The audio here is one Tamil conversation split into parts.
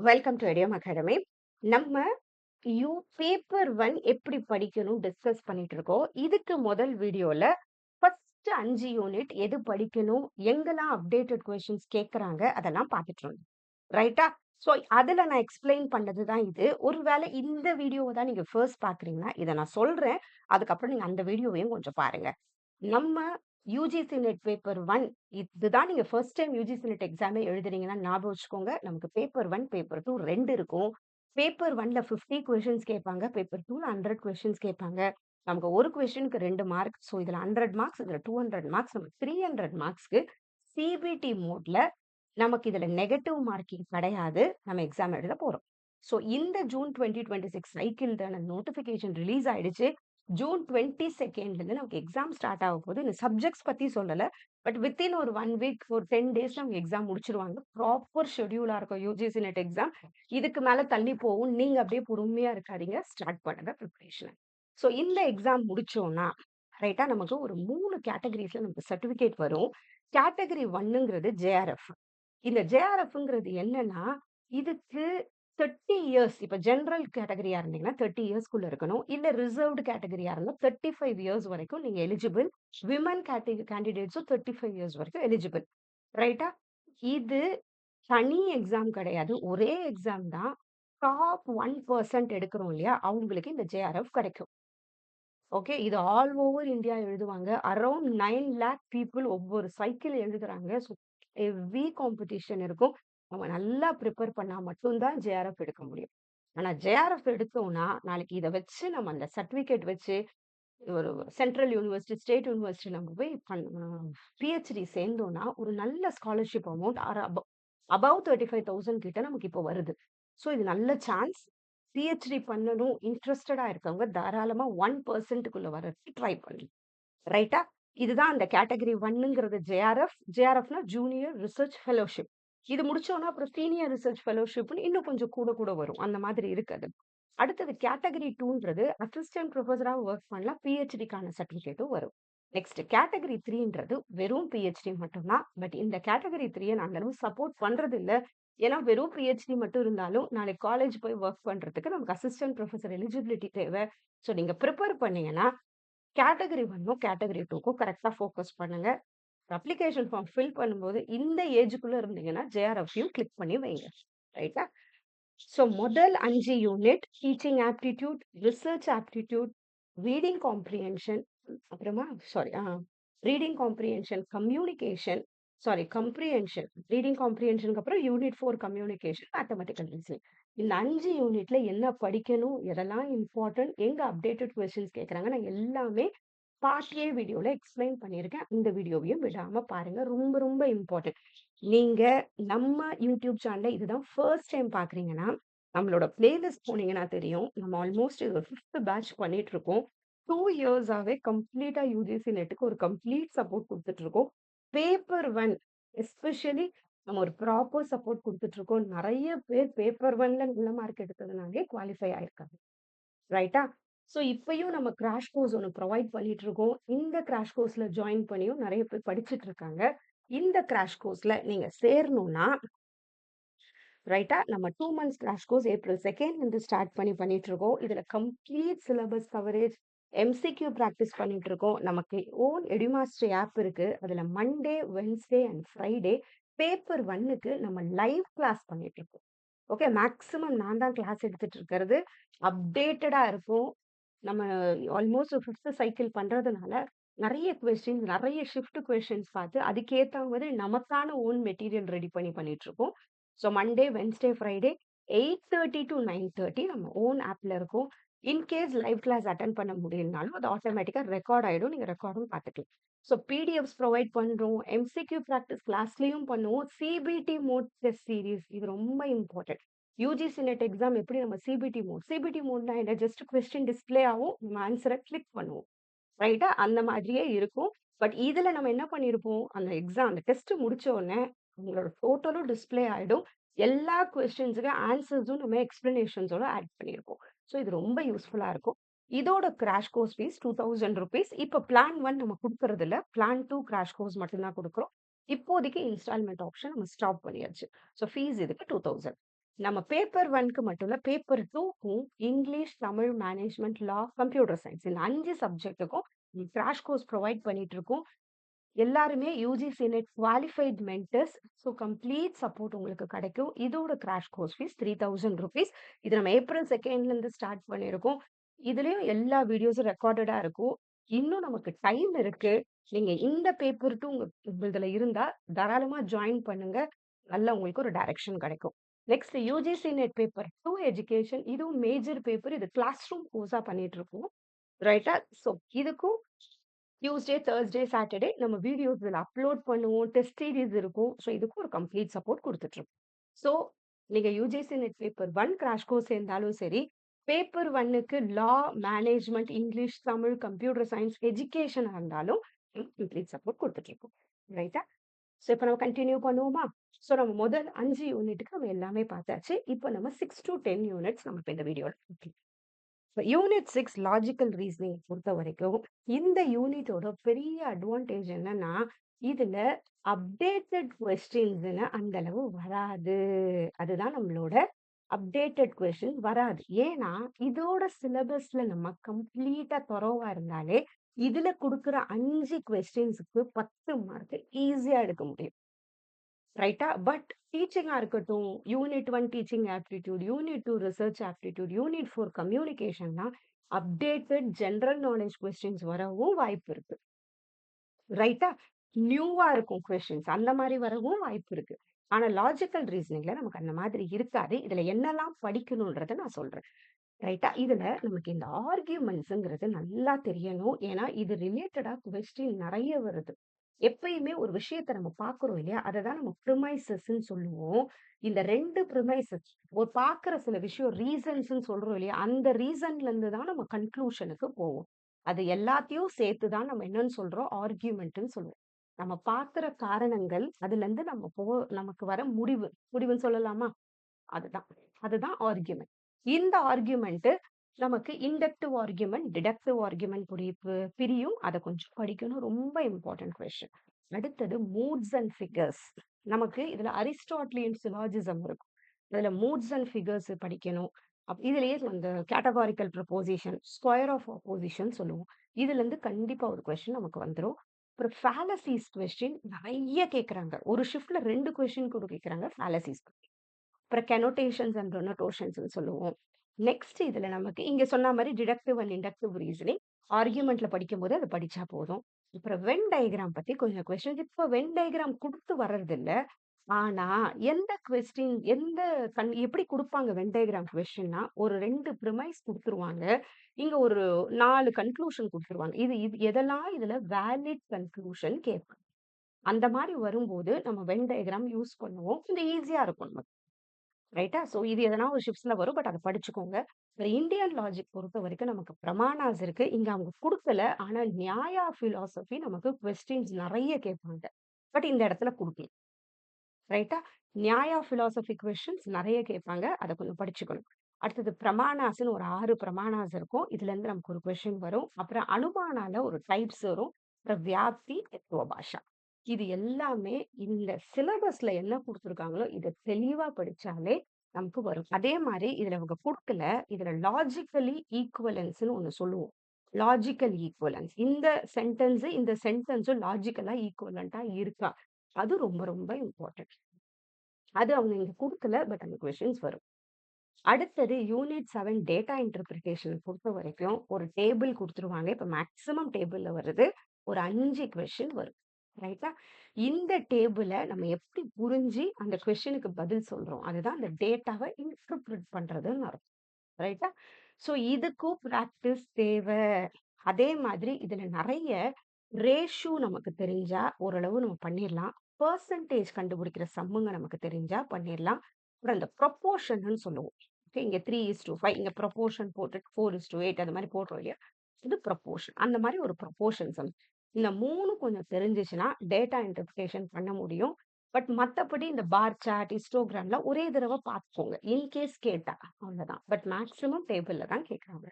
வெல்கம் டு எடியம் அகாடமி. நம்ம பேப்பர் 1 எப்படி படிக்கணும் டிஸ்கஸ் பண்ணிட்டு இருக்கோம். இதுக்கு முதல் வீடியோல ஃபர்ஸ்ட் 5 யூனிட் எது படிக்கணும், எங்கெல்லாம் அப்டேட்டட் கொஸ்டின்ஸ் கேட்கறாங்க அதெல்லாம் பார்த்துட்டு இருந்தோம். ரைட்டா? ஸோ அதுல நான் எக்ஸ்பிளைன் பண்ணது தான் இது. ஒருவேளை இந்த வீடியோவை தான் நீங்க ஃபர்ஸ்ட் பார்க்குறீங்கன்னா, இதை நான் சொல்றேன். அதுக்கப்புறம் நீங்க அந்த வீடியோவையும் கொஞ்சம் பாருங்க. நம்ம யுஜிசி நெட் பேப்பர் 1 இதுதான் நீங்க ஃபர்ஸ்ட் டைம் யுஜிசி நெட் எக்ஸாமே எழுதுறீங்கன்னா ஞாபகம் வச்சுக்கோங்க. நமக்கு பேப்பர் 1, பேப்பர் 2 2 இருக்கும். பேப்பர் 1ல 50 கொஸ்டின்ஸ் கேட்பாங்க. பேப்பர் 2ல 100 கொஸ்டின்ஸ் கேட்பாங்க. நமக்கு ஒரு கொஸ்டினுக்கு 2 மார்க். ஸோ இதுல 100 மார்க்ஸ், இதுல 200 மார்க்ஸ். நமக்கு 300 மார்க்ஸ்க்கு சிபிடி மோட்ல நமக்கு இதுல நெகட்டிவ் மார்க்கிங் கிடையாது. நம்ம எக்ஸாம் எழுத போறோம். ஸோ இந்த ஜூன் 2026 சைக்கிள்தான நோட்டிஃபிகேஷன் ரிலீஸ் ஆயிடுச்சு. ஜூன் 22nd இருந்து நமக்கு எக்ஸாம் ஸ்டார்ட் ஆக போகுது. இந்த சப்ஜெக்ட்ஸ் பத்தி சொல்லல. பட் வித்தின் ஒரு 1 வீக், ஒரு 10 டேஸ் நமக்கு எக்ஸாம் முடிச்சிருவாங்க. ப்ராப்பர் ஷெட்யூலா இருக்கும் யுஜிசி நெட் எக்ஸாம். இதுக்கு மேல தள்ளி போகும். நீங்க அப்படியே பொறுமையா இருக்காதீங்க. ஸ்டார்ட் பண்ணுங்க ப்ரிப்பரேஷன். ஸோ இந்த எக்ஸாம் முடிச்சோம்னா, ரைட்டா நமக்கு ஒரு 3 கேட்டகரிஸ்ல நமக்கு சர்டிபிகேட் வரும். கேட்டகரி 1ங்கிறது ஜேஆர்எஃப். இந்த ஜேஆர்எஃப்ங்கிறது என்னன்னா, இதுக்கு 30 இயர்ஸ் இப்ப ஜெனரல் கேட்டகரியா இருந்தீங்கன்னா 30 இயர்ஸ்க்குள்ள இருக்கணும். இல்ல ரிசர்வ்டு கேட்டகரியா இருந்தா 35 இயர்ஸ் வரைக்கும் நீங்க எலிஜிபிள். விமன் கேண்டிடேட்ஸும் 35 இயர்ஸ் வரைக்கும் எலிஜிபிள். ரைட்டா? இது தனி எக்ஸாம் கிடையாது. ஒரே எக்ஸாம் தான். டாப் 1% எடுக்கிறோம் இல்லையா? அவங்களுக்கு இந்த ஜேஆர்எஃப் கிடைக்கும். ஓகே. இது ஆல் ஓவர் இந்தியா எழுதுவாங்க. அரவுண்ட் 9 லேக் பீப்பிள் ஒவ்வொரு சைக்கிள் எழுதுறாங்க. ஸோ ஹெவி காம்படிஷன் இருக்கும். நம்ம நல்லா ப்ரிப்பேர் பண்ணா மட்டும் தான் ஜேஆர்எஃப் எடுக்க முடியும். ஆனா ஜேஆர்எஃப் எடுத்தோம்னா, நாளைக்கு இத வச்சு நம்ம அந்த சர்டிபிகேட் வச்சு ஒரு சென்ட்ரல் யூனிவர்சிட்டி, ஸ்டேட் யூனிவர்சிட்டி நம்ம போய் பிஹெச்டி சேர்ந்தோம்னா, ஒரு நல்ல ஸ்காலர்ஷிப் அமௌண்ட் ஆர் அபவ் 35,000 கிட்ட நமக்கு இப்போ வருது. ஸோ இது நல்ல சான்ஸ். பிஹெச்டி பண்ணணும் இன்ட்ரஸ்டடா இருக்கவங்க தாராளமா 1%க்குள்ள வரதுக்கு ட்ரை பண்ணலாம். ரைட்டா? இதுதான் அந்த கேட்டகரி 1ங்கிறது ஜேஆர்எஃப். ஜேஆர்எஃப்னா ஜூனியர் ரிசர்ச் ஃபெலோஷிப். இது முடிச்சோம்னா அப்புறம் சீனியர் ரிசர்ச் ஃபெலோஷிப்னு இன்னும் கொஞ்சம் கூட கூட வரும். அந்த மாதிரி இருக்கு அது. அடுத்தது கேட்டகரி 2ன்றது அசிஸ்டன்ட் ப்ரொஃபஸரா வொர்க் பண்ணலாம். பிஹெச்டிக்கான சர்டிஃபிகேட்டும் வரும். நெக்ஸ்ட் கேட்டகரி 3ன்றது வெறும் பிஹெச்டி மட்டும் தான். பட் இந்த கேட்டகரி 3ய நான் அந்த அளவு சப்போர்ட் பண்றது இல்ல. ஏன்னா வெறும் பிஹெச்டி மட்டும் இருந்தாலும் நாளைக்கு காலேஜ் போய் வொர்க் பண்றதுக்கு நமக்கு அசிஸ்டன்ட் ப்ரொஃபசர் எலிஜிபிலிட்டி தேவை. ஸோ நீங்க ப்ரிப்பேர் பண்ணீங்கன்னா கேட்டகரி 1ம் கேட்டகரி 2க்கும் கரெக்ட்டா ஃபோக்கஸ் பண்ணுங்க. அப்ளிகேஷன் ஃபார்ம் ஃபில் பண்ணும்போது இந்த ஏஜ்க்குள்ள இருந்தீங்கன்னா ஜேஆர்எஃப்யும் கிளிக் பண்ணி வைங்க. ரைட்டா? ஸோ முதல் 5 unit teaching aptitude, research aptitude, reading comprehension அப்புறமா sorry reading comprehension, communication comprehension. Reading காம்ப்ரிஹென்ஷனுக்கு அப்புறம் யூனிட் 4 கம்யூனிகேஷன், மேத்தமேட்டிக்கல் ரீசனிங். இந்த 5 யூனிட்ல என்ன படிக்கணும், எதெல்லாம் இம்பார்ட்டன்ட், எங்க அப்டேட்டட் கொஸ்டின்ஸ் கேட்கறாங்க, நான் எல்லாமே பார்ட் ஏ வீடியோல எக்ஸ்பிளைன் பண்ணியிருக்கேன். இந்த வீடியோவையும் விடாம பாருங்க. ரொம்ப ரொம்ப இம்பார்ட்டன்ட். நீங்க நம்ம யூடியூப் சேனல்ல இதுதான் ஃபர்ஸ்ட் டைம் பார்க்குறீங்கன்னா, நம்மளோட பிளேலிஸ்ட் போனீங்கன்னா தெரியும். நம்ம ஆல்மோஸ்ட் இது ஒரு 5த் பேட்ச் பண்ணிட்டு இருக்கோம். 2 இயர்ஸாவே கம்ப்ளீட்டா யுஜிசி நெட்டுக்கு ஒரு கம்ப்ளீட் சப்போர்ட் குடுத்துட்டு இருக்கோம். பேப்பர் 1 எஸ்பெஷலி நம்ம ஒரு ப்ராப்பர் சப்போர்ட் குடுத்துட்டு இருக்கோம். நெறைய பேர் பேப்பர் 1ல நல்ல மார்க் எடுத்ததுனாலே குவாலிஃபை ஆயிருக்காங்க. ரைட்டா? ஸோ இப்பயும் நம்ம கிராஷ் கோர்ஸ் ஒண்ணு ப்ரொவைட் பண்ணிட்டு இருக்கோம். இந்த கிராஷ் கோர்ஸ்ல ஜாயின் பண்ணியும் நெறைய பேர் படிச்சுட்டு இருக்காங்க. இந்த கிராஷ் கோர்ஸ்ல நீங்க சேரணும்னா, ரைட்டா? நம்ம 2 months crash course April 2nd வந்து ஸ்டார்ட் பண்ணிட்டு இருக்கோம். இதுல complete syllabus coverage, MCQ practice பண்ணிட்டு இருக்கோம். நமக்கு ஓன் எடுமாஸ்டர் ஆப் இருக்கு. அதுல Monday, Wednesday and Friday paper 1க்கு நம்ம லைவ் கிளாஸ் பண்ணிட்டு இருக்கோம். ஓகே. மேக்ஸிமம் நான் தான் கிளாஸ் எடுத்துட்டு இருக்கிறது. அப்டேட்டடா இருக்கும். நம்ம ஆல்மோஸ்ட் 5த் சைக்கிள் பண்றதுனால நெறைய கொஸ்டின்ஸ், நெறைய ஷிஃப்ட் கொஸ்டின்ஸ் பார்த்து அதுக்கேத்த மாதிரி நமக்கான ஓன் மெட்டீரியல் ரெடி பண்ணிட்டு இருக்கோம். So Monday, Wednesday, Friday 8:30 to 9:30 நம்ம ஓன் ஆப்ல இருக்கும். இன்கேஸ் லைவ் கிளாஸ் அட்டெண்ட் பண்ண முடியலனாலும் அது ஆட்டோமேட்டிக்கா ரெக்கார்ட் ஆயிடும். நீங்க ரெக்கார்டும் பார்த்துக்கலாம். ஸோ பிடிஎஃப்ஸ் ப்ரொவைட் பண்றோம். எம்சிக்யூ பிராக்டிஸ் கிளாஸ்லயும் பண்ணுவோம். சிபிடி மோட் டெஸ்ட் சீரிஸ் இது ரொம்ப இம்பார்ட்டன்ட். யுஜிசி நெட் எக்ஸாம் எப்படி நம்ம சிபிடி மோட். சிபிடி மோட்னா என்ன? ஜஸ்ட் கொஸ்டின் டிஸ்ப்ளே ஆகும். நம்ம ஆன்ஸர கிளிக் பண்ணுவோம். ரைட்டா? அந்த மாதிரியே இருக்கும். பட் இதுல நம்ம என்ன பண்ணியிருப்போம், அந்த எக்ஸாம் அந்த டெஸ்ட் முடிச்ச உடனே உங்களோட டோட்டலும் டிஸ்ப்ளே ஆயிடும். எல்லா கொஸ்டின்ஸ்க்கு ஆன்ஸர்ஸும் நம்ம எக்ஸ்பிளனேஷன்ஸோட ஆட் பண்ணியிருப்போம். ஸோ இது ரொம்ப யூஸ்ஃபுல்லா இருக்கும். இதோட கிராஷ் கோர்ஸ் ஃபீஸ் ₹2000. இப்ப பிளான் 1 நம்ம குடுக்கறது இல்ல. பிளான் 2 கிராஷ் கோர்ஸ் மட்டும் தான் குடுக்குறோம். இப்போதைக்கு இன்ஸ்டால்மென்ட் ஆப்ஷன் நம்ம ஸ்டாப் பண்ணியாச்சு. ஸோ ஃபீஸ் இதுக்கு 2000. நம்ம பேப்பர் 1க்கு மட்டும் இல்ல, பேப்பர் 2க்கும் இங்கிலீஷ், தமிழ், மேனேஜ்மெண்ட், லா, கம்ப்யூட்டர் சயின்ஸ் இந்த 5 சப்ஜெக்ட்டுக்கும் கிராஷ் கோர்ஸ் ப்ரொவைட் பண்ணிட்டு இருக்கோம். எல்லாருமே UGC net qualified mentors. So complete support உங்களுக்கு கிடைக்கும். இதோட கிராஷ் கோர்ஸ் ஃபீஸ் ₹3000. இது நம்ம ஏப்ரல் 2லேருந்து ஸ்டார்ட் பண்ணியிருக்கோம். இதுலயும் எல்லா வீடியோஸும் ரெக்கார்டடா இருக்கும். இன்னும் நமக்கு டைம் இருக்கு. நீங்க இந்த பேப்பர் 2 உங்களுதுல இருந்தா தாராளமா ஜாயின் பண்ணுங்க. நல்லா உங்களுக்கு ஒரு டைரக்ஷன் கிடைக்கும். Next UGC NET paper 2 education. இதுவும் மேஜர் பேப்பர். இது கிளாஸ் ரூம் கோர்ஸா பண்ணிட்டு இருக்கோம். ரைட்டா? ஸோ இதுக்கும் டியூஸ்டே, தர்ஸ்டே, சாட்டர்டே நம்ம வீடியோஸ் இதில அப்லோட் பண்ணுவோம். டெஸ்ட் சீரிஸ் இருக்கும். ஸோ இதுக்கும் ஒரு கம்ப்ளீட் சப்போர்ட் குடுத்துட்டுருக்கோம். ஸோ நீங்க UGC NET paper 1 crash course சேர்ந்தாலும் சரி, பேப்பர் 1க்கு law, management, English, Tamil, computer science, எஜுகேஷனா இருந்தாலும் கம்ப்ளீட் சப்போர்ட் குடுத்துட்டுருக்கோம். ரைட்டா? ஸோ இப்ப நம்ம கன்டின்யூ பண்ணுவோமா? ஸோ நம்ம முதல் 5 யூனிட்டுக்கு நம்ம எல்லாமே பார்த்தாச்சு. இப்ப நம்ம 6 டூ 10 யூனிட்ஸ் நம்ம இப்ப இந்த வீடியோல இப்ப யூனிட் 6 லாஜிக்கல் ரீசனிங் பொறுத்தவரைக்கும், இந்த யூனிட்டோட பெரிய அட்வான்டேஜ் என்னன்னா, இதுல அப்டேட்டட் கொஸ்டின்ஸ்ன்னு அந்த அளவு வராது. அதுதான் நம்மளோட அப்டேட்டட் கொஸ்டின் வராது. ஏன்னா, இதோட சிலபஸ்ல நம்ம கம்ப்ளீட்டா தரோவா இருந்தாலே, இதுல குடுக்குற 5 கொஸ்டின்ஸ்க்கு 10 மார்க் ஈஸியா எடுக்க முடியும். ரைட்டா? பட் டீச்சிங்கா இருக்கட்டும், unit 1 teaching aptitude, unit 2 research aptitude, unit 4 கம்யூனிகேஷன்னா அப்டேட்டட் ஜெனரல் நாலேட்ஜ் கொஸ்டின்ஸ் வரவும் வாய்ப்பு இருக்கு. ரைட்டா? நியூவா இருக்கும் கொஸ்டின்ஸ். அந்த மாரி வரவும் வாய்ப்பு இருக்கு. ஆனா லாஜிக்கல் ரீசனிங்ல நமக்கு அந்த மாதிரி இருக்காது. இதுல என்னலாம் படிக்கணும்ன்றத நான் சொல்றேன். ரைட்டா? இதுல நமக்கு இந்த ஆர்கியூமெண்ட்ஸ்ங்கிறது நல்லா தெரியணும். ஏன்னா, இது ரிலேட்டடா கொஸ்டின் நெறைய வருது. எப்பயுமே ஒரு விஷயத்த நம்ம பார்க்குறோம் இல்லையா? அததான் நம்ம ப்ரிமைசஸ்ன்னு சொல்லுவோம். இந்த 2 ப்ரிமைசஸ் ஒரு பார்க்குற சில விஷயம் ரீசன்ஸ்ன்னு சொல்றோம் இல்லையா? அந்த ரீசன்ல இருந்து தான் நம்ம கன்க்ளூஷனுக்கு போவோம். அது எல்லாத்தையும் சேர்த்து தான் நம்ம என்னன்னு சொல்றோம்? ஆர்கியூமென்ட்ன்னு சொல்லுவோம். நம்ம பார்க்குற காரணங்கள், அதுலருந்து நமக்கு வர முடிவு. முடிவுன்னு சொல்லலாமா? அதுதான். அதுதான் ஆர்குமென்ட். இந்த ஆர்குமென்ட் நமக்கு இன்டக்டிவ் ஆர்குமென்ட், டிடக்டிவ் ஆர்குமென்ட் பிரியும். அத கொஞ்சம் படிக்கணும். ரொம்ப இம்பார்ட்டன்ட் கொஸ்டின். அடுத்தது மூட்ஸ் அண்ட் ஃபிகர்ஸ். நமக்கு இதுல அரிஸ்டாட்டிலியன் சிலாஜிசம் இருக்கும். இதுல மூட்ஸ் அண்ட் ஃபிகர்ஸ் படிக்கணும். இதுலயே அந்த categorical proposition, square of opposition சொல்லுவோம். இதுலருந்து கண்டிப்பா ஒரு கொஸ்டின் நமக்கு வந்துரும். அப்புறம் ஃபேலசிஸ் கொஸ்டின் நெறைய கேட்கறாங்க. ஒரு ஷிஃப்ட்ல 2 கொஸ்டின் கூட கேட்கறாங்க ஃபேலசிஸ். அப்புறம் கெனோடேஷன்ஸ் அண்ட் டொனோடேஷன்ஸ்ன்னு சொல்லுவோம். நெக்ஸ்ட் இதுல நமக்கு இங்க சொன்ன மாரி டிடக்டிவ் அண்ட் இண்டக்டிவ் ரீசனிங் ஆர்குமென்ட்ல படிக்கும்போது அத படிச்சா போதும். அப்புறம் வென் டயகிராம் பத்தி கொஞ்சம் கொஸ்டின். இப்ப வென் டயகிராம் குடுத்து வர்றதில்ல. ஆனா, எப்படி குடுப்பாங்க வென் டயகிராம் கொஸ்டின்னா, ஒரு 2 ப்ரிமைஸ் குடுத்துருவாங்க. இங்க ஒரு 4 கன்க்ளூஷன் குடுத்துருவாங்க. இது இது எதெல்லாம் இதுல வேலிட் கன்க்ளூஷன் கேட்பாங்க. அந்த மாரி வரும்போது நம்ம வென் டயகிராம் யூஸ் பண்ணுவோம். இது ஈஸியா இருக்கும் நமக்கு. ரைட்டா? ஸோ இது எதனா ஒரு ஷிஃப்ட்ஸ்ல வரும். பட் அத படிச்சுக்கோங்க. அப்புறம் இந்தியன் லாஜிக் பொறுத்தவரைக்கும் நமக்கு பிரமாணாஸ் இருக்கு. இங்க அவங்க குடுக்கல. ஆனா நியாயா பிலாசபி நமக்கு கொஸ்டின்ஸ் நெறைய கேட்பாங்க. பட் இந்த இடத்துல குடுக்கல. ரைட்டா? நியாயா பிலாசபி கொஸ்டின்ஸ் நெறைய கேட்பாங்க. அத கொஞ்சம் படிச்சுக்கணும். அடுத்தது பிரமாணாஸ்ன்னு ஒரு 6 பிரமாணாஸ் இருக்கும். இதுலருந்து நமக்கு ஒரு கொஸ்டின் வரும். அப்புறம் அனுமானால ஒரு டைப்ஸ் வரும். அப்புறம் வியாப்தி, தத்துவ பாஷா. இது எல்லாமே இந்த சிலபஸ்ல என்ன குடுத்துருக்காங்களோ, இத தெளிவா படிச்சாலே நமக்கு வரும். அதே மாரி இதுல அவங்க குடுக்கல. இதுல லாஜிக்கலி ஈக்வலன்ஸ்ன்னு ஒண்ணு சொல்லுவோம். Logical equivalence. இந்த சென்டென்ஸும் லாஜிக்கலா ஈக்வலன்ட்டா இருக்கா? அது ரொம்ப ரொம்ப இம்பார்ட்டன்ட். அது அவங்க இங்க குடுக்கல. பட் அந்த கொஸ்டின்ஸ் வரும். அடுத்தது யூனிட் 7 டேட்டா இன்டர்பிரிட்டேஷன் பொறுத்தவரைக்கும் ஒரு டேபிள் குடுத்துருவாங்க. இப்ப மேக்ஸிமம் டேபிள்ல வருது. ஒரு 5 கொஸ்டின் வரும். ரைட்டா? இந்த டேபிள நம்ம எப்படி புரிஞ்சு அந்த கொஸ்டினுக்கு பதில் சொல்றோம். அதுதான் அந்த டேட்டாவ இன்டர்பிரிட் பண்றதுன்னு அர்த்தம். ரைட்டா? ஸோ இதுக்கும் பிராக்டிஸ் தேவ. அதே மாதிரி இதுல நெறைய ரேஷியோ நமக்கு தெரிஞ்சா ஓரளவு நம்ம பண்ணிரலாம். பெர்சன்டேஜ் கண்டுபிடிக்கிற சம்முங்க நமக்கு தெரிஞ்சா பண்ணிரலாம். அப்புறம் இந்த ப்ரொப்போர்ஷன்னு சொல்லுவோம். ஓகே. இங்க 3:5 இங்க ப்ரொப்போர்ஷன் போட்டுட்டு 4:8 அந்த மாரி போடுறோம் இல்லையா? இது ப்ரொப்போர்ஷன். அந்த மாரி ஒரு ப்ரொப்போர்ஷன் சம். இந்த 3 கொஞ்சம் தெரிஞ்சுச்சுன்னா, டேட்டா இன்டர்பிரிட்டேஷன் பண்ண முடியும். பட் மத்தபடி இந்த பார் சார்ட், ஹிஸ்டோகிராம்லாம் ஒரே தடவ பார்த்துக்கோங்க. இன்கேஸ் கேட்டா அவ்வளதான். பட் மேக்ஸிமம் டேபிள்ல தான் கேட்கறாங்க.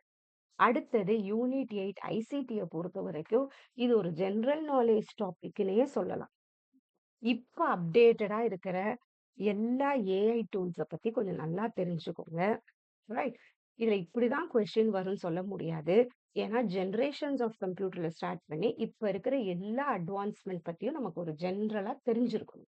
அடுத்தது யூனிட் 8 ஐசிடிய பொறுத்தவரைக்கும், இது ஒரு ஜெனரல் நாலேட்ஜ் டாபிக்ன்னே சொல்லலாம். இப்ப அப்டேட்டடா இருக்கிற எல்லா ஏஐ டூல்ஸ பத்தி கொஞ்சம் நல்லா தெரிஞ்சுக்கோங்க. ரைட். இதுல இப்படிதான் கொஸ்டின் வரும்னு சொல்ல முடியாது. ஏன்னா ஜெனரேஷன்ஸ் ஆஃப் கம்ப்யூட்டர்ல ஸ்டார்ட் பண்ணி, இப்ப இருக்கிற எல்லா அட்வான்ஸ்மென்ட் பத்தியும் நமக்கு ஒரு ஜெனரலா தெரிஞ்சிருக்கணும்.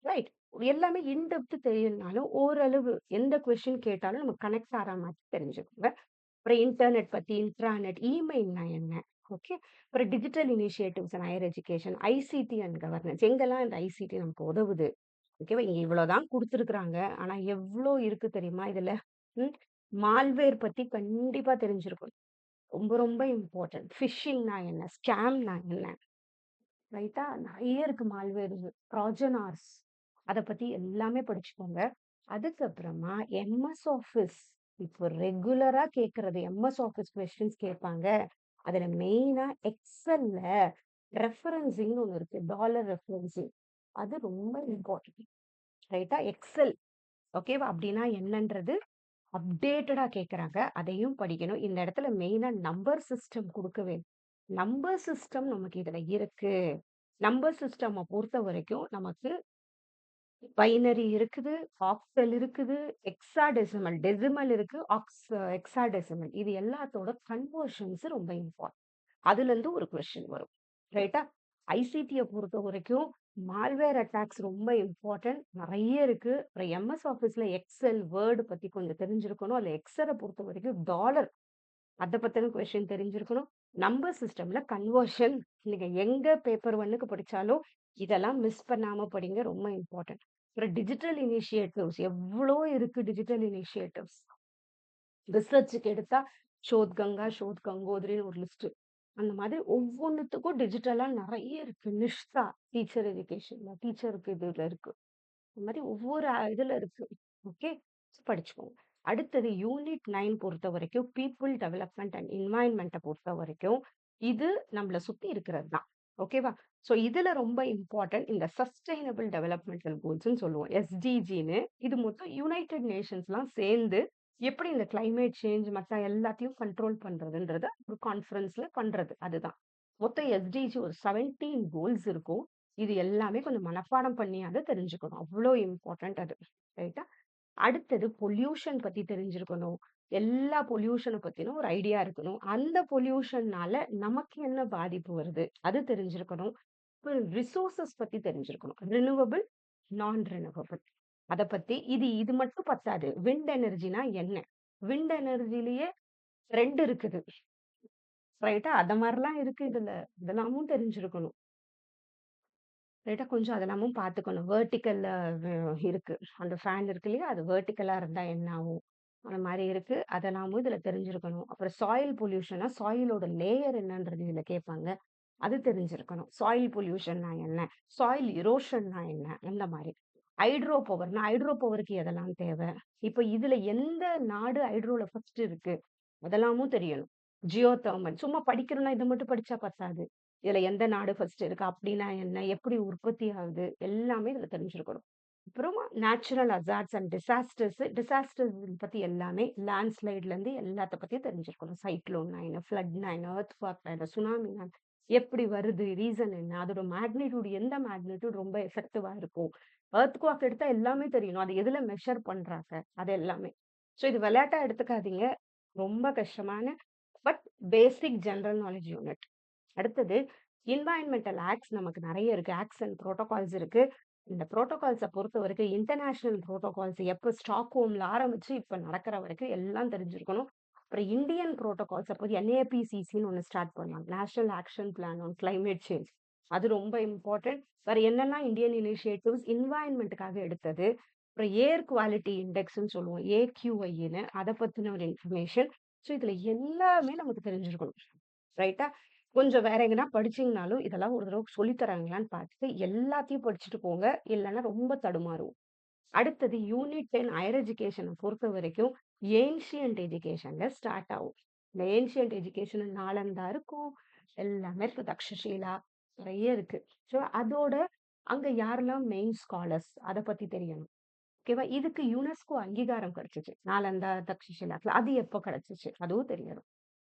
ரைட். எல்லாமே இன் டெப்த் தெரியலனாலும், ஓரளவு எந்த கொஸ்டின் கேட்டாலும் நம்ம கனெக்ட் ஆற மாதிரி தெரிஞ்சுக்கோங்க. அப்புறம் இன்டர்நெட் பத்தி, இன்ட்ராநெட், இமெயில்னா என்ன? ஓகே. அப்புறம் digital initiatives in higher education, ICT and governance எங்கெல்லாம் இந்த ஐசிடி நமக்கு உதவுது? ஓகேவா? இங்க இவ்வளோதான் குடுத்துருக்காங்க. ஆனா எவ்ளோ இருக்கு தெரியுமா இதுல? ம். மால்வேர் பத்தி கண்டிப்பா தெரிஞ்சிருக்கணும். ரொம்ப ரொம்ப இம்பார்ட்டன்ட். ஃபிஷிங்னா என்ன? ஸ்கேம்னா என்ன? ரைட்டா? நெறைய இருக்கு மால்வேர், ட்ராஜன் அத பத்தி எல்லாமே படிச்சுக்கோங்க. அதுக்கப்புறமா எம்எஸ் ஆஃபிஸ். இப்போ ரெகுலரா கேட்கறது எம்எஸ் ஆஃபிஸ் கொஸ்டின்ஸ் கேட்பாங்க. அதுல மெயினா எக்ஸெல்ல ரெஃபரன்சிங்ன்னு ஒண்ணு இருக்கு. Dollar referencing. அது ரொம்ப இம்பார்ட்டன்ட். ரைட்டா? எக்ஸெல். ஓகேவா? அப்டின்னா என்னன்றது அப்டேட்டடா கேட்கறாங்க. அதையும் படிக்கணும். இந்த இடத்துல மெயினா நம்பர் சிஸ்டம் குடுக்கவே நம்பர் சிஸ்டம் நமக்கு இதுல இருக்கு. நம்பர் சிஸ்டம பொறுத்தவரைக்கும் நமக்கு பைனரி இருக்குது, ஆக்டல் இருக்குது, டெசிமல் இருக்கு, ஹெக்ஸாடெசிமல். இது எல்லாத்தோட கன்வர்ஷன்ஸ் ரொம்ப இம்பார்ட்டன்ட். அதுலருந்து ஒரு கொஸ்டின் வரும். ரைட்டா? ஐசிடிய பொறுத்தவரைக்கும் மால்வேர் அட்டாக்ஸ் ரொம்ப இம்பார்ட்டன்ட். நெறைய இருக்கு. அப்புறம் எம்எஸ் ஆஃபீஸ்ல எக்ஸெல், வேர்ட் பத்தி கொஞ்சம் தெரிஞ்சிருக்கணும். அதுல எக்ஸல பொறுத்தவரைக்கும் டாலர் அத பத்தின கொஸ்டின் தெரிஞ்சிருக்கணும். நம்பர் சிஸ்டம்ல கன்வர்ஷன் நீங்க எங்க பேப்பர் 1க்கு படிச்சாலும் இதெல்லாம் மிஸ் பண்ணாம படிங்க. ரொம்ப இம்பார்ட்டன்ட். அப்புறம் டிஜிட்டல் இனிஷியேட்டிவ்ஸ் எவ்ளோ இருக்கு டிஜிட்டல் இனிஷியேட்டிவ்ஸ். ரிசர்ச்சுக்கு எடுத்தா ஷோத் கங்கா, ஷோத் கங்கோத்ரின்னு ஒரு லிஸ்ட். அந்த மாதிரி ஒவ்வொன்னுத்துக்கும் டிஜிட்டலா நெறைய இருக்கு. நிஷ்தா டீச்சர் எஜுகேஷன்ல, டீச்சருக்கு இதுல இருக்கு. இந்த மாரி ஒவ்வொரு இதுல இருக்கு. ஓகே. படிச்சுக்கோங்க. அடுத்தது யூனிட் 9 பொறுத்தவரைக்கும் பீப்பிள் டெவலப்மென்ட் அண்ட் என்வாயர்ன்மென்ட்ட பொறுத்தவரைக்கும், இது நம்மள சுத்தி இருக்கிறது தான். ஓகேவா? ஸோ இதுல ரொம்ப இம்பார்ட்டன்ட் இந்த சஸ்டெய்னபிள் டெவலப்மெண்டல் கோல்ஸ்ன்னு சொல்லுவோம். எஸ்டிஜின்னு. இது மொத்தம் யுனைட்டட் நேஷன்ஸ்லாம் சேர்ந்து எப்படி இந்த கிளைமேட் சேஞ்ச் மத்த எல்லாத்தையும் கண்ட்ரோல் பண்றதுன்றத ஒரு கான்ஃபரன்ஸ்ல பண்றது. அதுதான். மொத்தம் எஸ்டிஜி ஒரு 17 கோல்ஸ் இருக்கும். இது எல்லாமே கொஞ்சம் மனப்பாடம் பண்ணியாவது தெரிஞ்சுக்கணும். அவ்ளோ இம்பார்ட்டன்ட் அது. ரைட்டா? அடுத்தது பொல்யூஷன் பத்தி தெரிஞ்சிருக்கணும். எல்லா பொல்யூஷன பத்தின ஒரு ஐடியா இருக்கணும். அந்த பொல்யூஷன்னால நமக்கு என்ன பாதிப்பு வருது? அது தெரிஞ்சிருக்கணும். அப்புறம் ரிசோர்ஸஸ் பத்தி தெரிஞ்சிருக்கணும். ரினிவபிள், நான் ரினிவபிள். அத பத்தி இது மட்டும் பத்தாது. விண்ட் எனர்ஜினா என்ன? விண்ட் எனர்ஜிலயே 2 இருக்குது. ரைட்டா? அத மாரிலாம் இருக்கு இதுல. இதெல்லாமும் தெரிஞ்சிருக்கணும். ரைட்டா? கொஞ்சம் அதெல்லாமும் பார்த்துக்கணும். வெர்டிகல்ல இருக்கு. அந்த ஃபேன் இருக்கு இல்லையா? அது வெர்டிகலா இருந்தா என்ன ஆகும்? அந்த மாரி இருக்கு. அதெல்லாமும் இதுல தெரிஞ்சிருக்கணும். அப்புறம் சாயில் பொல்யூஷன்னா, சாயிலோட லேயர் என்னன்றது இதுல கேட்பாங்க. அது தெரிஞ்சிருக்கணும். சாயில் பொல்யூஷன்னா என்ன? சாயில் எரோஷன்னா என்ன? அந்த மாரி. ஹைட்ரோ பவருக்கு எதெல்லாம் தேவை? இப்ப இதுல எந்த நாடு ஹைட்ரோல ஃபர்ஸ்ட் இருக்கு? அதெல்லாமும் தெரியணும். ஜியோ தெர்மல். சும்மா படிக்கிறோம்னா இத மட்டும் படிச்சா பத்தாது. இதுல எந்த நாடு ஃபர்ஸ்ட் இருக்கு? அப்படின்னா என்ன? எப்படி உற்பத்தி ஆகுது? எல்லாமே இதுல தெரிஞ்சிருக்கணும். அப்புறமா நேச்சுரல் ஹசார்ட்ஸ் அண்ட் டிசாஸ்டர்ஸ் பத்தி எல்லாமே லேண்ட்ஸ்லைட்லேருந்து எல்லாத்த பத்தியும் தெரிஞ்சிருக்கணும். சைக்ளோன்னா என்ன? ஃப்ளட்னா என்ன? எர்த்குவாக்னா என்ன? சுனாமினா எப்படி வருது? ரீசன் என்ன? அதோட மேக்னிட்யூட் எந்த மேக்னிட்யூட் ரொம்ப எஃபெக்டிவா இருக்கும்? எர்த்குவாக் எடுத்தா எல்லாமே தெரியணும். அது எதுல மெஷர் பண்றாங்க? அது எல்லாமே. ஸோ இது விளையாட்டா எடுத்துக்காதீங்க. ரொம்ப கஷ்டமான but basic general knowledge unit. அடுத்தது என்வாயர்ன்மென்டல் ஆக்ட்ஸ் நமக்கு நெறைய இருக்கு. ஆக்ட்ஸ் அண்ட் புரோட்டோகால்ஸ் இருக்கு. இந்த புரோட்டோகால்ஸ பொறுத்தவரைக்கும் இன்டர்நேஷனல் புரோட்டோகால்ஸ் எப்ப ஸ்டாக்ஹோம்ல ஆரம்பிச்சு இப்ப நடக்கிற வரைக்கும் எல்லாம் தெரிஞ்சிருக்கணும். அப்புறம் இந்தியன் புரோட்டோகால்ஸ் அப்போ NAPCCன்னு ஒண்ணு ஸ்டார்ட் பண்ணாங்க. National action plan on climate change. அது ரொம்ப இம்பார்ட்டன்ட். வேற என்னெல்லாம் இந்தியன் இனிஷியேட்டிவ்ஸ் என்வாயர்ன்மென்ட்க்காக எடுத்தது. அப்புறம் ஏர் குவாலிட்டி இண்டெக்ஸ்ன்னு சொல்லுவோம். AQIன்னு அத பத்தின ஒரு இன்ஃபர்மேஷன். ஸோ இதுல எல்லாமே நமக்கு தெரிஞ்சிருக்கணும். ரைட்டா? கொஞ்சம் வேற எங்கனா படிச்சீங்கனாலும், இதெல்லாம் ஒரு தடவ சொல்லி தராங்களான்னு பார்த்துட்டு எல்லாத்தையும் படிச்சுட்டு போங்க. இல்லன்னா ரொம்ப தடுமாறும். அடுத்தது யூனிட் 10 ஹையர் எஜுகேஷன பொறுத்தவரைக்கும், ஏன்ஷியன்ட் எஜுகேஷன்ல ஸ்டார்ட் ஆகும். இந்த ஏன்ஷியன்ட் எஜுகேஷன் நாலந்தா இருக்கும். எல்லாமே இருக்கு. தக்ஷஷீலா நெறைய இருக்கு. ஸோ அதோட அங்க யாரெல்லாம் மெயின் ஸ்காலர்ஸ் அத பத்தி தெரியணும். ஓகேவா? இதுக்கு யுனெஸ்கோ அங்கீகாரம் கிடைச்சுச்சு. நாலந்தா, தக்ஷஷிலாக்கு. அது எப்போ கிடைச்சுச்சு? அதுவும் தெரியணும்.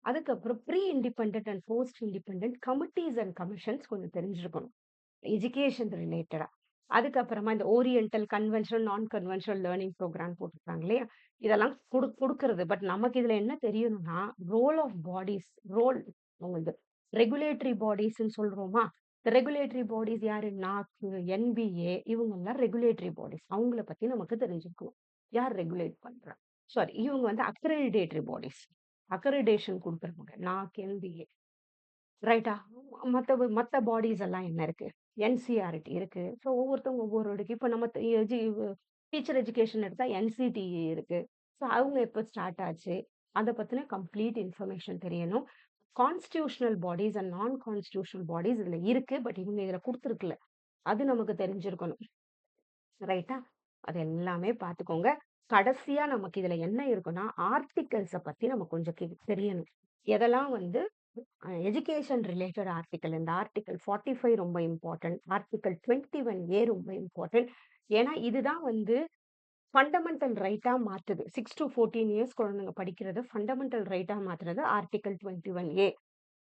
அதுக்கப்புறம் pre independent and post independent committees and commissions கொஞ்சம் தெரிஞ்சிருக்கணும். எஜுகேஷன் ரிலேட்டடா. அதுக்கப்புறமா இந்த oriental, conventional, non conventional learning program போட்டிருக்காங்க இல்லையா? இதெல்லாம் குடுக்குறது. பட் நமக்கு இதுல என்ன தெரியணும்னா, ரோல் ஆஃப் பாடிஸ் ரோல் உங்களது ரெகுலேட்டரி பாடிஸ்ன்னு சொல்றோமா? ரெகுலேட்டரி பாடிஸ் யாரு? நாக்கு, என்பிஏ இவங்கலாம் ரெகுலேட்டரி பாடிஸ். அவங்கள பத்தி நமக்கு தெரிஞ்சுக்கணும். யார் ரெகுலேட் பண்றா? சாரி இவங்க வந்து அக்ரிடிட்டேட்டரி பாடிஸ். அக்ரிடேஷன் குடுக்குறவங்க. நாக், என்பிஏ. ரைட்டா? மத்த பாடிஸ் எல்லாம் என்ன இருக்கு? என்சிஇஆர்டி இருக்கு. ஸோ ஒவ்வொருத்தவங்க ஒவ்வொரு இதுக்கு இப்ப நம்ம டீச்சர் எஜுகேஷன் எடுத்தா என்சிடிஇ இருக்கு. ஸோ அவங்க எப்ப ஸ்டார்ட் ஆச்சு? அத பத்தின கம்ப்ளீட் இன்ஃபர்மேஷன் தெரியணும். கான்ஸ்டிடியூஷனல் பாடிஸ் அண்ட் நான் கான்ஸ்டிடியூஷனல் பாடிஸ் இதுல இருக்கு. பட் இவங்க இதுல குடுத்துருக்கல. அது நமக்கு தெரிஞ்சிருக்கணும். ரைட்டா? அது எல்லாமே பார்த்துக்கோங்க. கடைசியா நமக்கு இதுல என்ன இருக்குன்னா, ஆர்டிகல்ஸ பத்தி நம்ம கொஞ்சம் தெரியணும். எதெல்லாம் வந்து எஜுகேஷன் ரிலேட்டட் ஆர்டிக்கல். இந்த ஆர்டிக்கல் 45 ரொம்ப இம்பார்ட்டன்ட். ஆர்டிக்கல் 21A ரொம்ப இம்பார்ட்டன்ட். ஏன்னா, இதுதான் வந்து ஃபண்டமெண்டல் ரைட்டா மாத்துது. 6 டூ 14 இயர்ஸ் குழந்தைங்க படிக்கிறது ஃபண்டமெண்டல் ரைட்டா மாத்துறது ஆர்டிக்கல் 21A.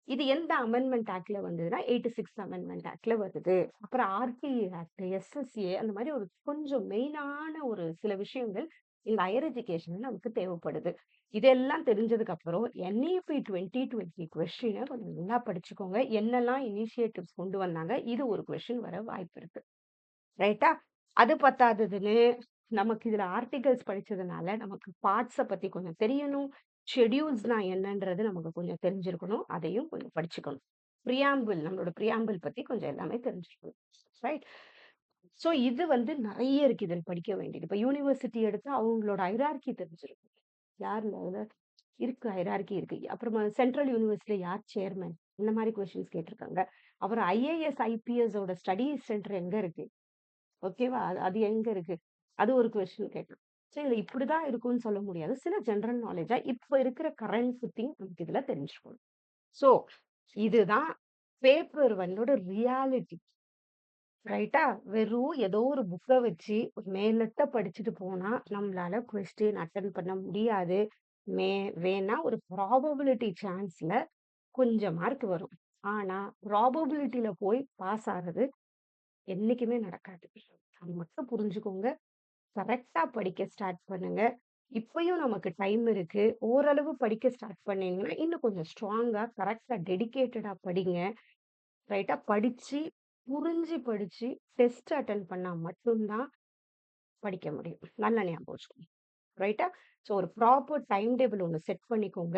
இது எந்த அமெண்ட்மென்ட் ஆக்ட்ல வந்ததுன்னா, 86 அமெண்ட்மென்ட் ஆக்ட்ல வருது. அப்புறம் ஆர்டிஇ ஆக்ட், எஸ்எஸ்ஏ அந்த மாரி ஒரு கொஞ்சம் மெயினான ஒரு சில விஷயங்கள் இந்த ஹையர் எஜுகேஷன்ல நமக்கு தேவைப்படுது. இதெல்லாம் தெரிஞ்சதுக்கு அப்புறம் NEP 2020 கொஸ்டின கொஞ்சம் நல்லா படிச்சுக்கோங்க. என்னெல்லாம் இனிஷியேட்டிவ்ஸ் கொண்டு வந்தாங்க, இது ஒரு கொஸ்டின் வர வாய்ப்பு இருக்கு. ரைட்டா? அது பத்தாததுன்னு, நமக்கு இதுல ஆர்டிகல்ஸ் படிச்சதுனால, நமக்கு பார்ட்ஸ பத்தி கொஞ்சம் தெரியணும். ஷெட்யூல்ஸ்னா என்னன்றது நமக்கு கொஞ்சம் தெரிஞ்சிருக்கணும். அதையும் கொஞ்சம் படிச்சுக்கணும். நம்மளோட பிரியாம்பிள் பத்தி கொஞ்சம் எல்லாமே தெரிஞ்சிருக்கணும். ரைட்? ஸோ இது வந்து நெறைய இருக்கு இதில படிக்க வேண்டியது. இப்ப யூனிவர்சிட்டி எடுத்தா அவங்களோட ஹைரார்கி தெரிஞ்சிருக்கும். யாருல அதுல இருக்கு ஹைரார்கி இருக்கு. அப்புறமா சென்ட்ரல் யூனிவர்சிட்டில யார் சேர்மன்? இந்த மாரி கொஸ்டின்ஸ் கேட்டிருக்காங்க. அப்புறம் ஐஏஎஸ், ஐபிஎஸ் ஓட ஸ்டடி சென்டர் எங்க இருக்கு? ஓகேவா? அது அது எங்க இருக்கு? அது ஒரு கொஸ்டின் கேட்கலாம். ஸோ இதுல இப்படிதான் இருக்கும்னு சொல்ல முடியாது. சில ஜெனரல் நாலேட்ஜா இப்ப இருக்கிற கரண்ட் திங் நமக்கு இதுல தெரிஞ்சுக்கணும். ஸோ இதுதான் பேப்பர் 1 ரியாலிட்டி. ரைட்டா? வெறும் ஏதோ ஒரு புக்க வச்சு ஒரு மேலட்ட படிச்சுட்டு போனா, நம்மளால கொஸ்டின் அட்டெண்ட் பண்ண முடியாது. மே வேணா ஒரு ப்ராபபிலிட்டி சான்ஸ்ல கொஞ்சம் மார்க் வரும். ஆனா, ப்ராபபிலிட்டில போய் பாஸ் ஆறது என்னைக்குமே நடக்காது. அது மட்டும் புரிஞ்சுக்கோங்க. கரெக்ட்டா படிக்க ஸ்டார்ட் பண்ணுங்க. இப்பயும் நமக்கு டைம் இருக்கு. ஓரளவு படிக்க ஸ்டார்ட் பண்ணீங்கன்னா, இன்னும் கொஞ்சம் ஸ்ட்ராங்கா, கரெக்ட்டா, டெடிகேட்டடா படிங்க. ரைட்டா? புரிஞ்சு படிச்சு, டெஸ்ட் அட்டெண்ட் பண்ணா மட்டும் தான் படிக்க முடியும். நல்லா ஞாபகம் வச்சுக்கோங்க. ரைட்டா? ஸோ ஒரு ப்ராப்பர் டைம் டேபிள் ஒண்ணு செட் பண்ணிக்கோங்க.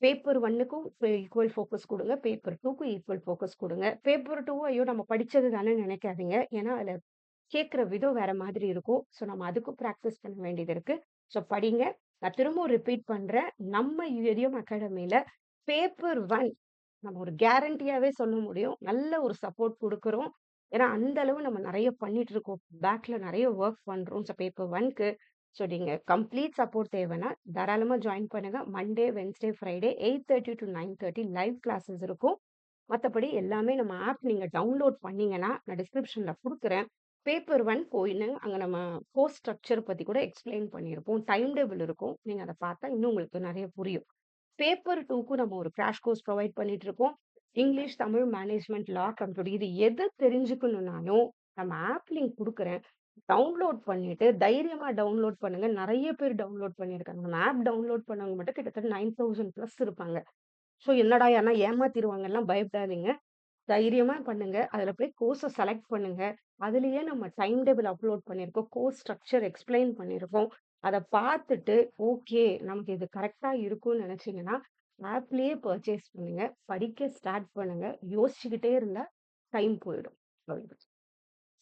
பேப்பர் 1க்கும் ஈக்குவல் ஃபோக்கஸ் குடுங்க. பேப்பர் 2க்கும் ஈக்குவல் ஃபோக்கஸ் குடுங்க. பேப்பர் 2 ஐயோ! நம்ம படிச்சது தானே நெனைக்காதீங்க. ஏன்னா, அதுல கேட்கிற விதம் வேற மாதிரி இருக்கும். ஸோ நம்ம அதுக்கும் பிராக்டிஸ் பண்ண வேண்டியது இருக்கு. ஸோ படிங்க. நான் திரும்பவும் ரிப்பீட் பண்றேன். நம்ம எரியம் அகாடமில பேப்பர் 1 நம்ம ஒரு கேரண்டியாவே சொல்ல முடியும். நல்ல ஒரு சப்போர்ட் குடுக்குறோம். ஏன்னா, அந்த அளவு நம்ம நெறைய பண்ணிட்டு இருக்கோம். பேக்ல நெறைய வொர்க் பண்றோம். ஸோ பேப்பர் 1க்கு நீங்க கம்ப்ளீட் சப்போர்ட் தேவைன்னா, தாராளமா ஜாயின் பண்ணுங்க. Monday, Wednesday, Friday 8:30 to 9:30 live classes இருக்கும். மத்தபடி எல்லாமே நம்ம ஆப் நீங்க டவுன்லோட் பண்ணீங்கன்னா, நான் டிஸ்கிரிப்ஷன்ல குடுக்குறேன். பேப்பர் 1 போயின்னு அங்க நம்ம கோர்ஸ் ஸ்ட்ரக்சர் பத்தி கூட எக்ஸ்ப்ளைன் பண்ணியிருப்போம். டைம் டேபிள் இருக்கும். நீங்க அத பார்த்தா இன்னும் உங்களுக்கு நெறைய புரியும். பேப்பர் 2க்கும் நம்ம ஒரு கிராஷ் கோர்ஸ் ப்ரொவைட் பண்ணிட்டு இருக்கோம். இங்கிலீஷ், தமிழ், மேனேஜ்மென்ட், லா, கம்ப்யூட்டர் இது எத தெரிஞ்சுக்கணும்னாலும் நம்ம ஆப் லிங்க் குடுக்குறேன். டவுன்லோட் பண்ணிட்டு தைரியமா டவுன்லோட் பண்ணுங்க. நெறைய பேர் டவுன்லோட் பண்ணியிருக்காங்க. நம்ம ஆப் டவுன்லோட் பண்ணவங்க மட்டும் கிட்டத்தட்ட 9000 பிளஸ் இருப்பாங்க. ஸோ என்னடா யாருனா ஏமாத்திருவாங்கலாம் பயப்படாதீங்க. தைரியமா பண்ணுங்க. அதுல போய் கோர்ஸ செலக்ட் பண்ணுங்க. அதிலேயே நம்ம டைம் டேபிள் அப்லோட் பண்ணியிருக்கோம். கோர்ஸ் ஸ்ட்ரக்சர் எக்ஸ்ப்ளைன் பண்ணியிருக்கோம். அத பார்த்துட்டு, ஓகே நமக்கு இது கரெக்ட்டா இருக்கும்னு நெனச்சீங்கன்னா, ஆப்லயே பர்ச்சேஸ் பண்ணுங்க. படிக்க ஸ்டார்ட் பண்ணுங்க. யோசிச்சுக்கிட்டே இருந்தா டைம் போயிடும். அவ்வளவுதான்.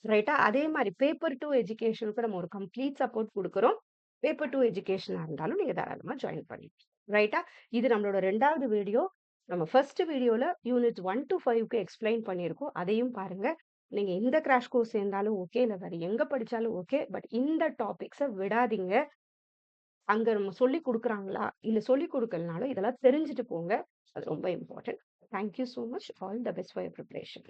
ரைட்டா? அதே மாரி பேப்பர் 2 எஜுகேஷனுக்கு நம்ம ஒரு கம்ப்ளீட் சப்போர்ட் குடுக்குறோம். பேப்பர் 2 எஜுகேஷனா இருந்தாலும் நீங்க தாராளமா ஜாயின் பண்ணிக்கலாம். ரைட்டா? இது நம்மளோட 2வது வீடியோ. நம்ம ஃபர்ஸ்ட் வீடியோல யூனிட் 1 டூ 5க்கு எக்ஸ்ப்ளைன் பண்ணியிருக்கோம். அதையும் பாருங்க. நீங்க இந்த கிராஷ் கோர்ஸ் சேர்ந்தாலும் ஓகே, இல்ல வேற எங்க படிச்சாலும் ஓகே. பட் இந்த டாபிக்ஸ விடாதீங்க. அங்க நம்ம சொல்லிக் குடுக்குறாங்களா? இல்ல சொல்லிக் குடுக்கலனாலும் இதெல்லாம் தெரிஞ்சுட்டு போங்க. அது ரொம்ப important. Thank you so much. All the best for your preparation.